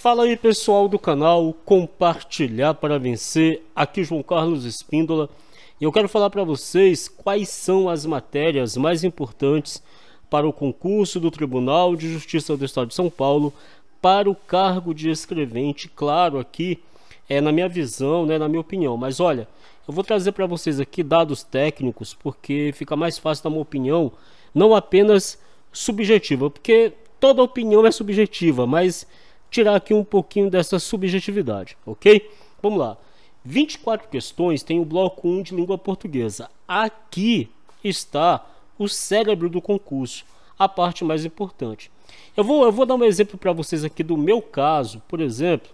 Fala aí, pessoal do canal Compartilhar para Vencer, aqui João Carlos Espíndola, e eu quero falar para vocês quais são as matérias mais importantes para o concurso do Tribunal de Justiça do Estado de São Paulo para o cargo de escrevente. Claro, aqui é na minha visão, né, na minha opinião, mas olha, eu vou trazer para vocês aqui dados técnicos, porque fica mais fácil dar uma opinião não apenas subjetiva, porque toda opinião é subjetiva, mas tirar aqui um pouquinho dessa subjetividade, ok? Vamos lá. 24 questões tem o bloco 1 de língua portuguesa. Aqui está o cérebro do concurso, a parte mais importante. Eu vou dar um exemplo para vocês aqui do meu caso. Por exemplo,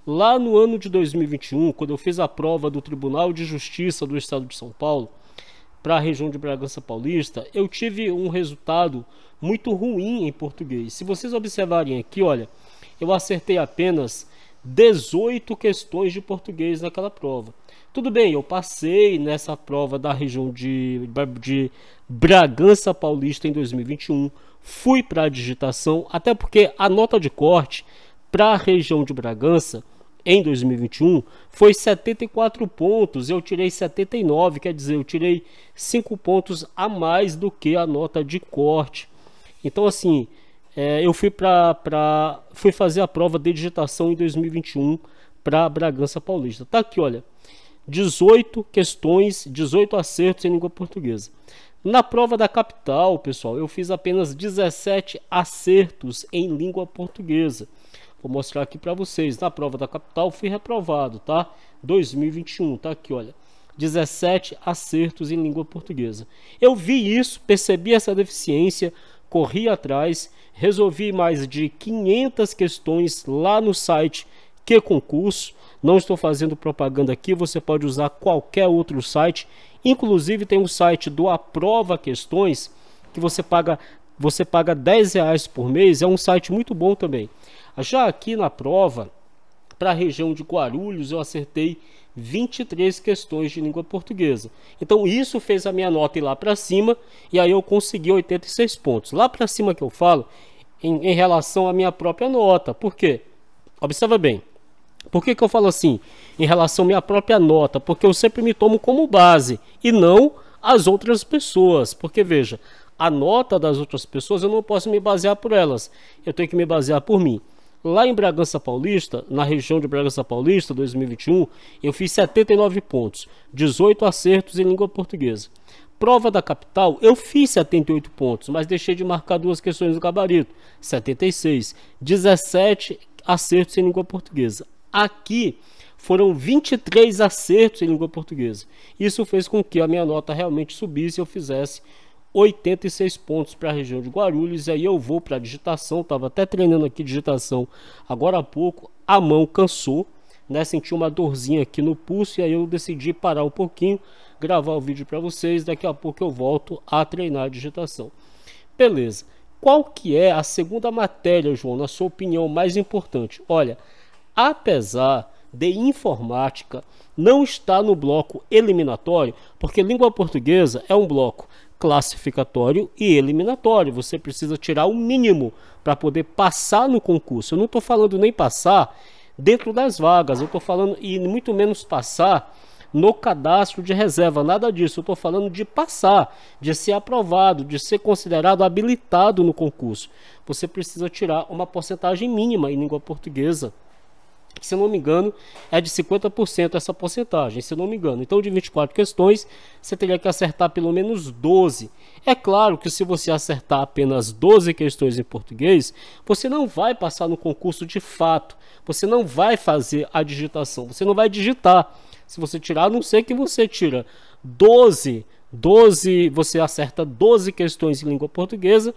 lá no ano de 2021, quando eu fiz a prova do Tribunal de Justiça do Estado de São Paulo, para a região de Bragança Paulista, eu tive um resultado muito ruim em português. Se vocês observarem aqui, olha, eu acertei apenas 18 questões de português naquela prova. Tudo bem, eu passei nessa prova da região de Bragança Paulista em 2021, fui para a digitação, até porque a nota de corte para a região de Bragança em 2021 foi 74 pontos, eu tirei 79, quer dizer, eu tirei 5 pontos a mais do que a nota de corte. Então, assim, eu fui fazer a prova de digitação em 2021 para Bragança Paulista. Tá aqui, olha, 18 questões, 18 acertos em língua portuguesa. Na prova da capital, pessoal, eu fiz apenas 17 acertos em língua portuguesa. Vou mostrar aqui para vocês. Na prova da capital fui reprovado, tá? 2021, tá aqui, olha, 17 acertos em língua portuguesa. Eu vi isso, percebi essa deficiência, corri atrás, resolvi mais de 500 questões lá no site Que Concurso. Não estou fazendo propaganda aqui, você pode usar qualquer outro site. Inclusive tem um site do Aprova Questões, que você paga R$10 por mês, é um site muito bom também. Já aqui na prova, para a região de Guarulhos, eu acertei 23 questões de língua portuguesa. Então isso fez a minha nota ir lá para cima, e aí eu consegui 86 pontos. Lá para cima que eu falo, em relação à minha própria nota. Por quê? Observa bem. Por que eu falo assim, em relação à minha própria nota? Porque eu sempre me tomo como base, e não as outras pessoas. Porque veja, a nota das outras pessoas eu não posso me basear por elas, eu tenho que me basear por mim. Lá em Bragança Paulista, na região de Bragança Paulista, 2021, eu fiz 79 pontos, 18 acertos em língua portuguesa. Prova da capital, eu fiz 78 pontos, mas deixei de marcar duas questões do gabarito, 76, 17 acertos em língua portuguesa. Aqui foram 23 acertos em língua portuguesa. Isso fez com que a minha nota realmente subisse e eu fizesse 86 pontos para a região de Guarulhos. E aí eu vou para a digitação, estava até treinando aqui digitação agora há pouco, a mão cansou, né? Senti uma dorzinha aqui no pulso, e aí eu decidi parar um pouquinho, gravar o vídeo para vocês, daqui a pouco eu volto a treinar a digitação. Beleza, qual que é a segunda matéria, João, na sua opinião, mais importante? Olha, apesar de informática não estar no bloco eliminatório, porque língua portuguesa é um bloco classificatório e eliminatório, você precisa tirar o mínimo para poder passar no concurso. Eu não estou falando nem passar dentro das vagas, eu estou falando, e muito menos passar no cadastro de reserva, nada disso. Eu estou falando de passar, de ser aprovado, de ser considerado habilitado no concurso. Você precisa tirar uma porcentagem mínima em língua portuguesa, que, se não me engano, é de 50% essa porcentagem, se não me engano. Então, de 24 questões, você teria que acertar pelo menos 12. É claro que se você acertar apenas 12 questões em português, você não vai passar no concurso de fato. Você não vai fazer a digitação, você não vai digitar. Se você tirar, a não ser que você tira 12, você acerta 12 questões em língua portuguesa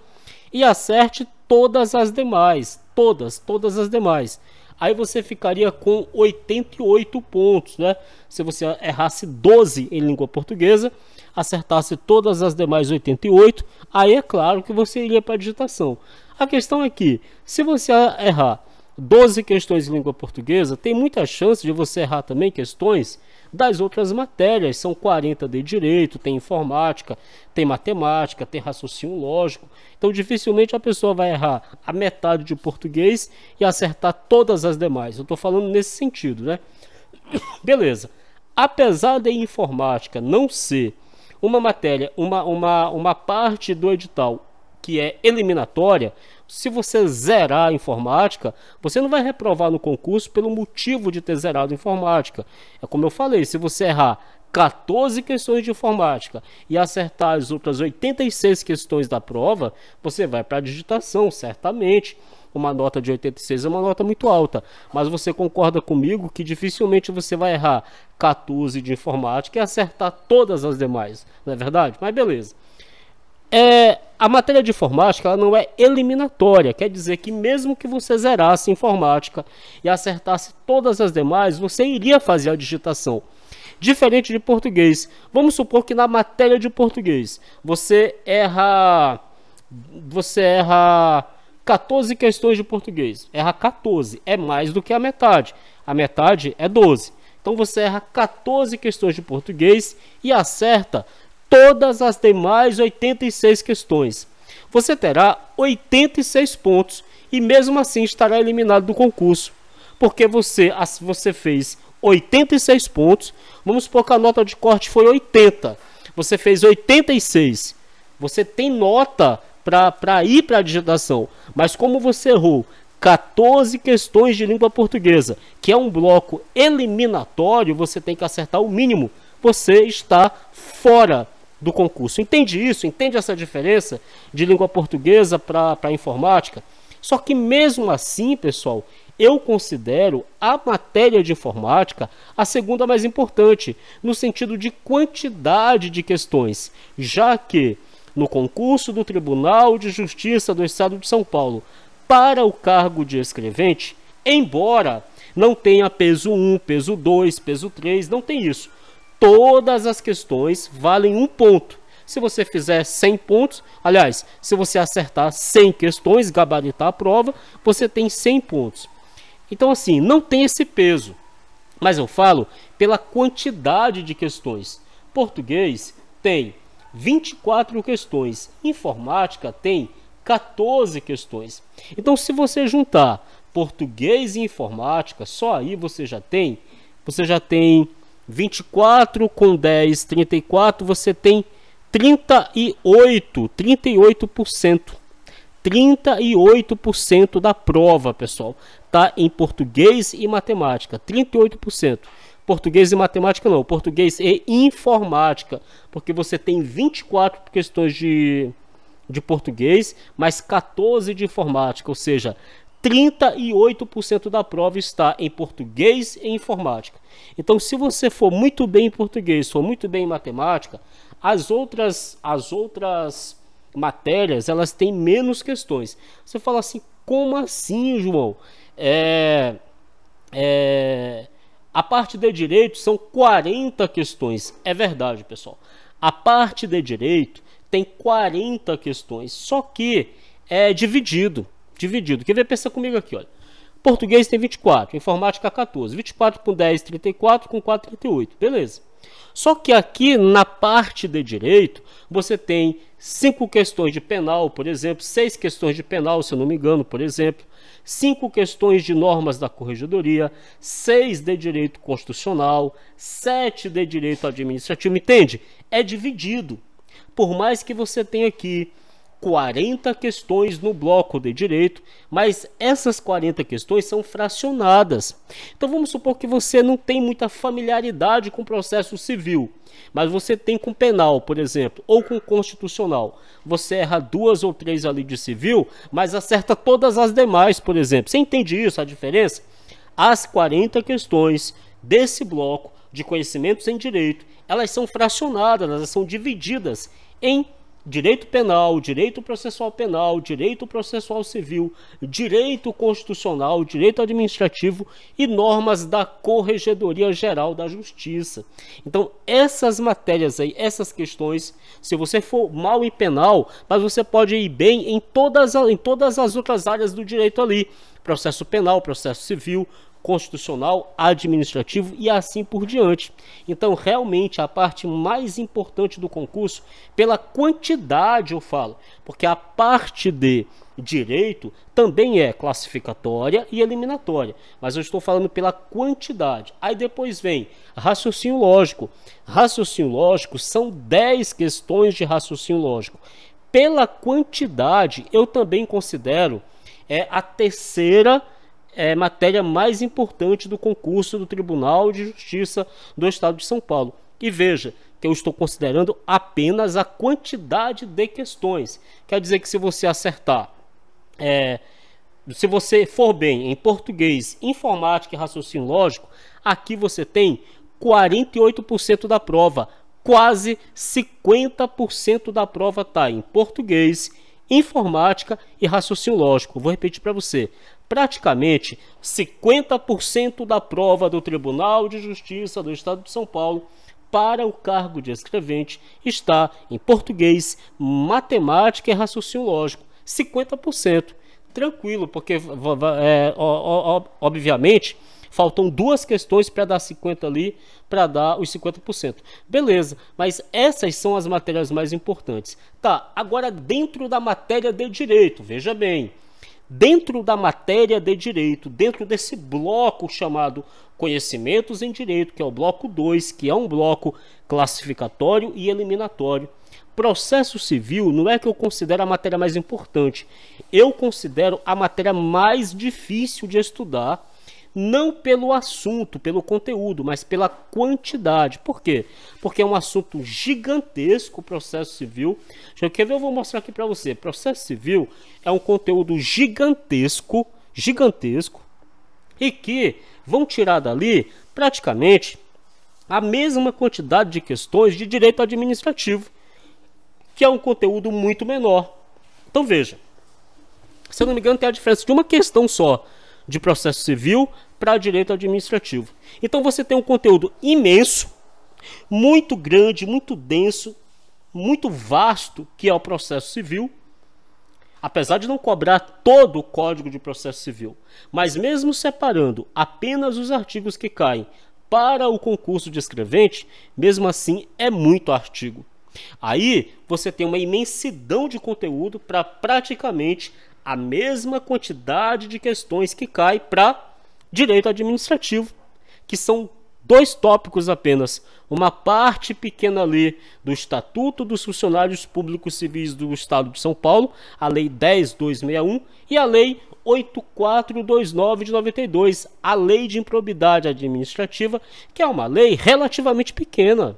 e acerte todas as demais, todas as demais. Aí você ficaria com 88 pontos, né? Se você errasse 12 em língua portuguesa, acertasse todas as demais 88, aí é claro que você iria para a digitação. A questão é que, se você errar 12 questões de língua portuguesa, tem muita chance de você errar também questões das outras matérias. São 40 de direito, tem informática, tem matemática, tem raciocínio lógico. Então dificilmente a pessoa vai errar a metade de português e acertar todas as demais. Eu estou falando nesse sentido, né? Beleza. Apesar de informática não ser uma matéria, uma parte do edital que é eliminatória, se você zerar a informática, você não vai reprovar no concurso pelo motivo de ter zerado a informática. É como eu falei, se você errar 14 questões de informática e acertar as outras 86 questões da prova, você vai para a digitação, certamente. Uma nota de 86 é uma nota muito alta, mas você concorda comigo que dificilmente você vai errar 14 de informática e acertar todas as demais, não é verdade? Mas beleza. A matéria de informática ela não é eliminatória, quer dizer que mesmo que você zerasse informática e acertasse todas as demais, você iria fazer a digitação. Diferente de português, vamos supor que na matéria de português você erra 14 questões de português, erra 14, é mais do que a metade é 12. Então você erra 14 questões de português e acerta todas as demais 86 questões. Você terá 86 pontos e mesmo assim estará eliminado do concurso, porque você fez 86 pontos, vamos supor que a nota de corte foi 80, você fez 86, você tem nota para ir para a digitação, mas como você errou 14 questões de língua portuguesa, que é um bloco eliminatório, você tem que acertar o mínimo, você está fora do concurso. Entende isso? Entende essa diferença de língua portuguesa para informática? Só que mesmo assim, pessoal, eu considero a matéria de informática a segunda mais importante, no sentido de quantidade de questões, já que no concurso do Tribunal de Justiça do Estado de São Paulo, para o cargo de escrevente, embora não tenha peso 1, peso 2, peso 3, não tem isso. Todas as questões valem 1 ponto. Se você fizer 100 pontos, aliás, se você acertar 100 questões, gabaritar a prova, você tem 100 pontos. Então, assim, não tem esse peso. Mas eu falo pela quantidade de questões. Português tem 24 questões. Informática tem 14 questões. Então, se você juntar português e informática, só aí você já tem 24 com 10, 34, você tem 38%. 38% da prova, pessoal, tá em português e matemática. 38%. Português e matemática não, português e informática, porque você tem 24 questões de português, mais 14 de informática, ou seja, 38% da prova está em português e informática. Então, se você for muito bem em português, for muito bem em matemática, as outras matérias, elas têm menos questões. Você fala assim, como assim, João? A parte de direito são 40 questões. É verdade, pessoal. A parte de direito tem 40 questões, só que é dividido. Quer ver? Pensa comigo aqui, olha. Português tem 24, informática 14. 24 com 10, 34, com 4, 38. Beleza. Só que aqui na parte de direito, você tem 5 questões de penal, por exemplo, 6 questões de penal, se eu não me engano, por exemplo, 5 questões de normas da corregedoria, 6 de direito constitucional, 7 de direito administrativo, entende? É dividido. Por mais que você tenha aqui 40 questões no bloco de direito, mas essas 40 questões são fracionadas. Então vamos supor que você não tem muita familiaridade com o processo civil, mas você tem com penal, por exemplo, ou com constitucional. Você erra 2 ou 3 ali de civil, mas acerta todas as demais, por exemplo. Você entende isso, a diferença? As 40 questões desse bloco de conhecimentos em direito, elas são fracionadas, elas são divididas em direito penal, direito processual penal, direito processual civil, direito constitucional, direito administrativo e normas da Corregedoria Geral da Justiça. Então, essas matérias aí, essas questões, se você for mal em penal, mas você pode ir bem em todas as outras áreas do direito ali, processo penal, processo civil, constitucional, administrativo e assim por diante. Então, realmente, a parte mais importante do concurso, pela quantidade eu falo, porque a parte de direito também é classificatória e eliminatória, mas eu estou falando pela quantidade. Aí depois vem raciocínio lógico. Raciocínio lógico são 10 questões de raciocínio lógico. Pela quantidade, eu também considero a terceira matéria mais importante do concurso do Tribunal de Justiça do Estado de São Paulo. E veja que eu estou considerando apenas a quantidade de questões. Quer dizer que se você acertar, se você for bem em português, informática e raciocínio lógico, aqui você tem 48% da prova. Quase 50% da prova está em português, informática e raciocínio lógico. Vou repetir para você. Praticamente 50% da prova do Tribunal de Justiça do Estado de São Paulo para o cargo de escrevente está em português, matemática e raciocínio lógico. 50%. Tranquilo, porque obviamente faltam 2 questões para dar 50 ali, para dar os 50%. Beleza, mas essas são as matérias mais importantes. Tá, agora dentro da matéria de direito, veja bem, dentro da matéria de direito, dentro desse bloco chamado Conhecimentos em Direito, que é o bloco 2, que é um bloco classificatório e eliminatório, processo civil não é que eu considero a matéria mais importante, eu considero a matéria mais difícil de estudar, não pelo assunto, pelo conteúdo, mas pela quantidade. Por quê? Porque é um assunto gigantesco, o processo civil. Quer ver? Eu vou mostrar aqui para você. Processo civil é um conteúdo gigantesco, e que vão tirar dali praticamente a mesma quantidade de questões de direito administrativo, que é um conteúdo muito menor. Então veja, se eu não me engano tem a diferença de uma questão só de processo civil para direito administrativo. Então você tem um conteúdo imenso, muito grande, muito denso, muito vasto, que é o processo civil, apesar de não cobrar todo o Código de Processo Civil, mas mesmo separando apenas os artigos que caem para o concurso de escrevente, mesmo assim é muito artigo. Aí você tem uma imensidão de conteúdo para praticamente a mesma quantidade de questões que cai para direito administrativo, que são 2 tópicos apenas, uma parte pequena ali do Estatuto dos Funcionários Públicos Civis do Estado de São Paulo, a Lei 10.261 e a Lei 8.429 de 92, a Lei de Improbidade Administrativa, que é uma lei relativamente pequena.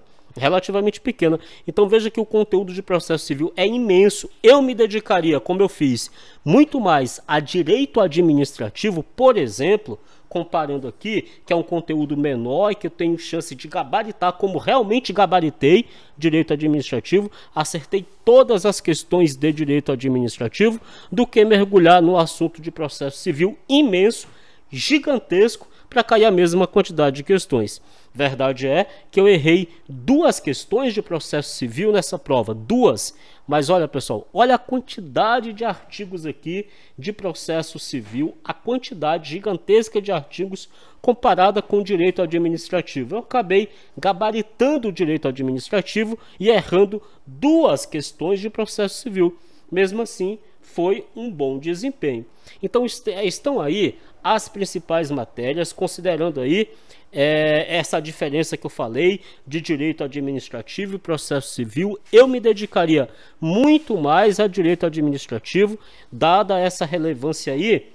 Então veja que o conteúdo de processo civil é imenso. Eu me dedicaria, como eu fiz, muito mais a direito administrativo, por exemplo, comparando aqui, que é um conteúdo menor e que eu tenho chance de gabaritar, como realmente gabaritei direito administrativo, acertei todas as questões de direito administrativo, do que mergulhar no assunto de processo civil imenso, gigantesco, para cair a mesma quantidade de questões. Verdade é que eu errei 2 questões de processo civil nessa prova, 2. Mas olha, pessoal, olha a quantidade de artigos aqui de processo civil, a quantidade gigantesca de artigos comparada com o direito administrativo. Eu acabei gabaritando o direito administrativo e errando 2 questões de processo civil. Mesmo assim, foi um bom desempenho. Então estão aí as principais matérias, considerando aí essa diferença que eu falei de direito administrativo e processo civil. Eu me dedicaria muito mais a direito administrativo, dada essa relevância aí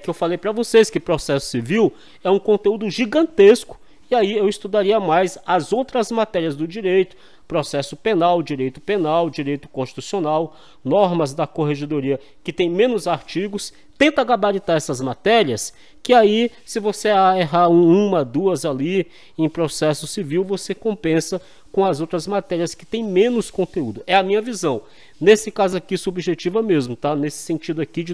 que eu falei para vocês, que processo civil é um conteúdo gigantesco, e aí eu estudaria mais as outras matérias do direito, processo penal, direito constitucional, normas da corregedoria, que tem menos artigos. Tenta gabaritar essas matérias, que aí, se você errar 1, 2 ali em processo civil, você compensa com as outras matérias que tem menos conteúdo. É a minha visão. Nesse caso aqui, subjetiva mesmo, tá? Nesse sentido aqui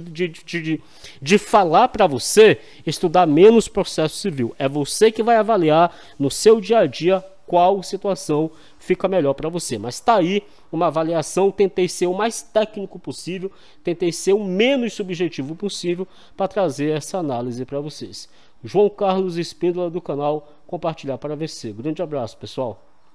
de falar para você estudar menos processo civil. É você que vai avaliar no seu dia a dia qual situação fica melhor para você. Mas tá aí uma avaliação, tentei ser o mais técnico possível, tentei ser o menos subjetivo possível para trazer essa análise para vocês. João Carlos Espíndola do canal Compartilhar para Vencer. Grande abraço, pessoal.